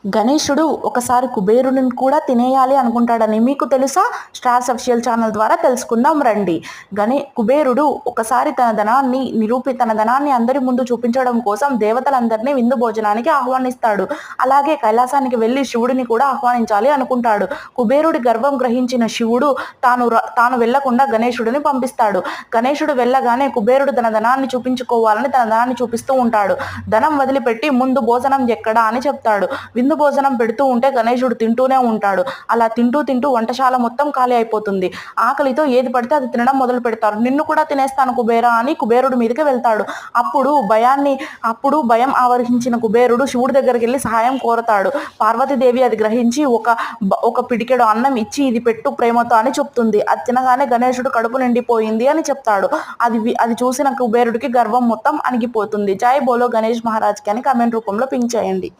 గణేశుడు ఒకసారి కుబేరుని కూడా తినేయాలి అనుకుంటాడని మీకు తెలుసా? స్టార్స్ అఫిషియల్ ఛానల్ ద్వారా తెలుసుకుందాం రండి. కుబేరుడు ఒకసారి తన ధనాన్ని అందరి ముందు చూపించడం కోసం దేవతలందరినీ విందు భోజనానికి ఆహ్వానిస్తాడు. అలాగే కైలాసానికి వెళ్ళి శివుడిని కూడా ఆహ్వానించాలి అనుకుంటాడు. కుబేరుడి గర్వం గ్రహించిన శివుడు తాను వెళ్లకుండా గణేశుడిని పంపిస్తాడు. గణేశుడు వెళ్ళగానే కుబేరుడు తన ధనాన్ని చూపించుకోవాలని తన ధనాన్ని చూపిస్తూ ఉంటాడు. ధనం వదిలిపెట్టి ముందు భోజనం ఎక్కడా అని చెప్తాడు. విందు భోజనం పెడుతూ ఉంటే గణేశుడు తింటూనే ఉంటాడు. అలా తింటూ వంటశాల మొత్తం ఖాళీ అయిపోతుంది. ఆకలితో ఏది పడితే అది తినడం మొదలు పెడతారు. నిన్ను కూడా తినేస్తాను కుబేరా అని కుబేరుడి మీదకి వెళ్తాడు. అప్పుడు భయం ఆవరించిన కుబేరుడు శివుడి దగ్గరికి వెళ్ళి సహాయం కోరతాడు. పార్వతీదేవి అది గ్రహించి ఒక పిడికెడు అన్నం ఇచ్చి ఇది పెట్టు ప్రేమతో అని చెప్తుంది. అది తినగానే గణేశుడు కడుపు నిండిపోయింది అని చెప్తాడు. అది చూసిన కుబేరుడికి గర్వం మొత్తం అణిగిపోతుంది. జై బోలో గణేష్ మహారాజ్కి అని కామెంట్ రూపంలో పింక్ చేయండి.